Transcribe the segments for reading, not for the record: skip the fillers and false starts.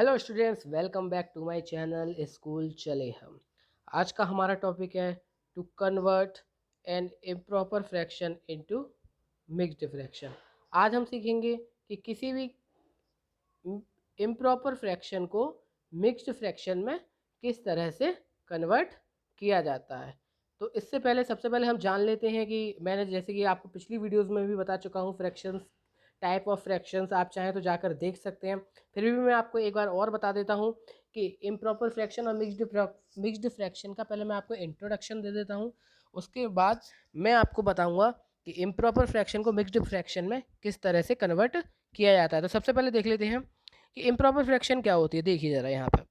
Hello students, welcome back to my channel school चले हम। आज का हमारा टॉपिक है to convert an improper fraction into mixed fraction. आज हम सीखेंगे कि किसी भी इम्प्रॉपर फ्रैक्शन को मिक्स्ड फ्रैक्शन में किस तरह से कन्वर्ट किया जाता है। तो इससे पहले सबसे पहले हम जान लेते हैं कि मैंने जैसे कि आपको पिछली वीडियोस में भी बता चुका हूँ फ्रैक्शंस, टाइप ऑफ फ्रैक्शंस आप चाहें तो जाकर देख सकते हैं। फिर भी मैं आपको एक बार और बता देता हूँ कि इम्प्रॉपर फ्रैक्शन और मिक्स्ड फ्रैक्शन का पहले मैं आपको इंट्रोडक्शन दे देता हूँ। उसके बाद मैं आपको बताऊँगा कि इम्प्रॉपर फ्रैक्शन को मिक्स्ड फ्रैक्शन में किस तरह से कन्वर्ट किया जाता है। तो सबसे पहले देख लेते हैं कि इम्प्रॉपर फ्रैक्शन क्या होती है। देखिए ज़रा यहाँ पर,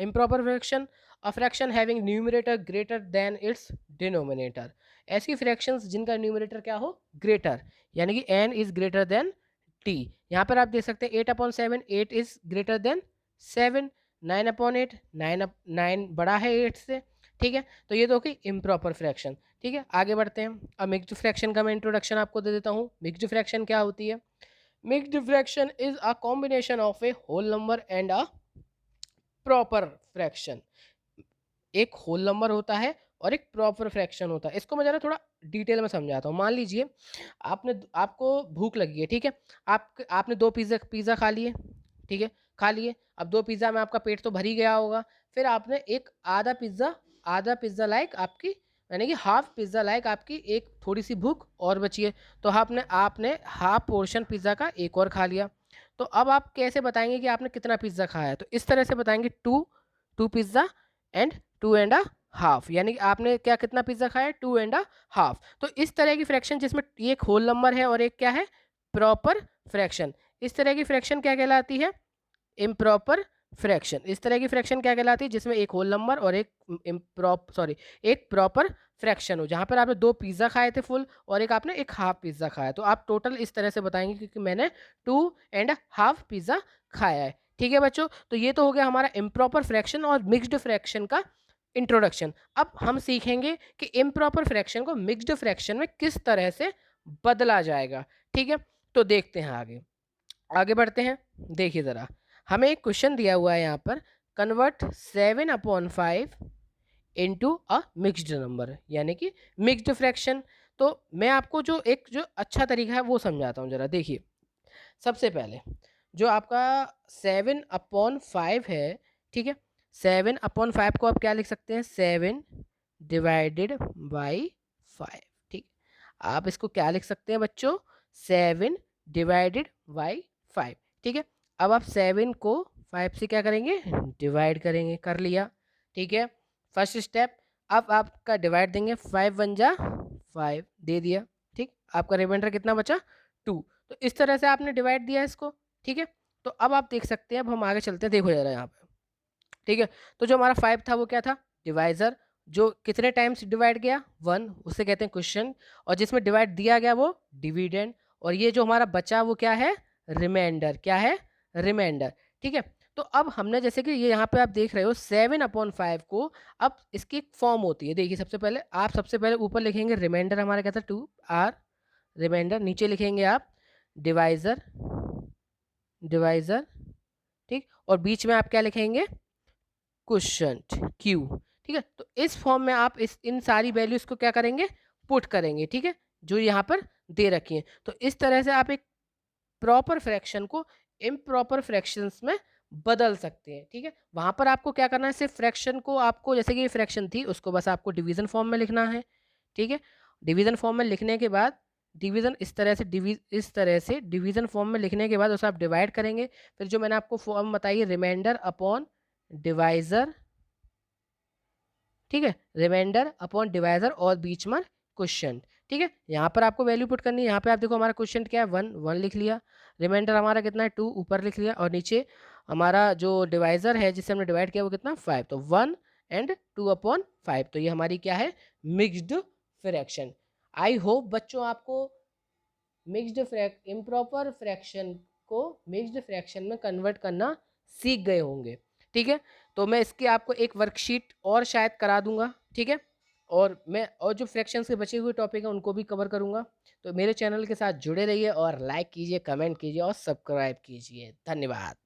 improper fraction a fraction having numerator greater than it's denominator. ऐसी फ्रैक्शंस जिनका न्यूमरेटर क्या हो, ग्रेटर, यानी कि n is greater than t। यहाँ पर आप देख सकते हैं 8/7, 8 इज ग्रेटर देन 7, 9/8, 9 बड़ा है 8 से। ठीक है, तो ये तो होगी इम्प्रॉपर फ्रैक्शन। ठीक है, आगे बढ़ते हैं। अब मिक्स्ड फ्रैक्शन का मैं इंट्रोडक्शन आपको दे देता हूँ। मिक्स्ड फ्रैक्शन क्या होती है? Mixed fraction is a combination of a whole number and a proper fraction. एक होल नंबर होता है और एक प्रॉपर फ्रैक्शन होता है। इसको मैं जरा थोड़ा डिटेल में समझाता हूँ। मान लीजिए आपको भूख लगी है, ठीक है। आपने 2 पिज़्ज़ा खा लिए, ठीक है, खा लिए। अब 2 पिज़्ज़ा में आपका पेट तो भर ही गया होगा। फिर आपने एक आधा पिज़्ज़ा लाइक आपकी, यानी कि हाफ पिज़्ज़ा लाइक आपकी एक थोड़ी-सी भूख और बची है। तो आपने आपने हाफ पोर्शन पिज़्ज़ा का एक और खा लिया। तो अब आप कैसे बताएँगे कि आपने कितना पिज़्ज़ा खाया है? तो इस तरह से बताएँगे 2 pizza and 2 and a half, यानी कि आपने क्या कितना पिज़्ज़ा खाया है? 2 एंड अ हाफ। तो इस तरह की फ्रैक्शन जिसमें ये एक होल नंबर है और एक क्या है? Proper fraction. इस तरह की फ्रैक्शन क्या कहलाती है? Improper fraction. इस तरह की फ्रैक्शन क्या कहलाती है? जिसमें एक होल नंबर और एक प्रॉपर फ्रैक्शन हो। जहाँ पर आपने 2 पिज़्ज़ा खाए थे फुल और एक आपने एक हाफ पिज़्ज़ा खाया। तो आप टोटल इस तरह से बताएँगे क्योंकि मैंने 2 एंड हाफ पिज़्ज़ा खाया है। ठीक है बच्चों? तो ये तो हो गया हमारा इम्प्रॉपर फ्रैक्शन और मिक्स्ड फ्रैक्शन का इंट्रोडक्शन। अब हम सीखेंगे कि इम्प्रॉपर फ्रैक्शन को मिक्स्ड फ्रैक्शन में किस तरह से बदला जाएगा। ठीक है? तो देखते हैं आगे। आगे बढ़ते हैं। देखिए ज़रा, हमें एक क्वेश्चन दिया हुआ है यहाँ पर, convert 7/5 into a mixed number, यानी कि मिक्स्ड फ्रैक्शन। तो मैं आपको जो अच्छा तरीका है वो समझाता हूँ ज़रा। देखिए, सबसे पहले जो आपका 7/5 है, ठीक है, 7/5 को आप क्या लिख सकते हैं? 7 डिवाइडेड बाई 5। ठीक, आप इसको क्या लिख सकते हैं बच्चों? 7 डिवाइडेड बाई 5। ठीक है, अब आप 7 को 5 से क्या करेंगे? डिवाइड करेंगे। कर लिया, ठीक है, फर्स्ट स्टेप। अब आपका डिवाइड देंगे, 5 1 जा 5 दे दिया। ठीक, आपका रिमाइंडर कितना बचा? 2। तो इस तरह से आपने डिवाइड दिया इसको। ठीक है, तो अब आप देख सकते हैं। अब हम आगे चलते हैं, देखो जरा यहाँ पे। ठीक है, तो जो हमारा 5 था वो क्या था? डिवाइजर। जो कितने टाइम्स डिवाइड गया? 1, उसे कहते हैं क्वेश्चन। और जिसमें डिवाइड दिया गया वो डिविडेंड। और ये जो हमारा बचा वो क्या है? रिमाइंडर। क्या है? रिमाइंडर। ठीक है, तो अब हमने जैसे कि ये यहाँ पे आप देख रहे हो 7/5 को, अब इसकी एक फॉर्म होती है। देखिए, सबसे पहले ऊपर लिखेंगे रिमाइंडर, हमारा क्या था? 2 आर रिमाइंडर। नीचे लिखेंगे आप डिवाइजर, डिवाइजर। ठीक, और बीच में आप क्या लिखेंगे? Quotient, Q. ठीक है, तो इस फॉर्म में आप इस इन सारी वैल्यूज को क्या करेंगे? पुट करेंगे। ठीक है, जो यहाँ पर दे रखी हैं। तो इस तरह से आप एक प्रॉपर फ्रैक्शन को इम्प्रॉपर फ्रैक्शंस में बदल सकते हैं। ठीक है, वहां पर आपको क्या करना है? सिर्फ फ्रैक्शन को आपको, जैसे कि ये फ्रैक्शन थी, उसको बस आपको डिवीजन फॉर्म में लिखना है। ठीक है, डिवीजन फॉर्म में लिखने के बाद डिवीजन इस तरह से डिवीजन फॉर्म में लिखने के बाद उसे आप डिवाइड करेंगे। फिर जो मैंने आपको फॉर्म बताई, रिमाइंडर अपॉन डिवाइजर। ठीक है, रिमाइंडर अपॉन डिवाइजर और बीच में क्वेश्चन। ठीक है, यहाँ पर आपको वैल्यू पुट करनी है। यहाँ पे आप देखो हमारा क्वेश्चन क्या है? 1 1 लिख लिया। रिमाइंडर हमारा कितना है? 2 ऊपर लिख लिया। और नीचे हमारा जो डिवाइजर है जिससे हमने डिवाइड किया वो कितना? 5। तो 1 एंड 2/5। तो ये हमारी क्या है? Mixed fraction. आई होप बच्चों आपको इम्प्रॉपर फ्रैक्शन को मिक्स्ड फ्रैक्शन में कन्वर्ट करना सीख गए होंगे। ठीक है, तो मैं इसकी आपको एक वर्कशीट और शायद करा दूंगा। ठीक है, और जो फ्रैक्शंस के बचे हुए टॉपिक हैं उनको भी कवर करूंगा। तो मेरे चैनल के साथ जुड़े रहिए और लाइक कीजिए, कमेंट कीजिए और सब्सक्राइब कीजिए। धन्यवाद।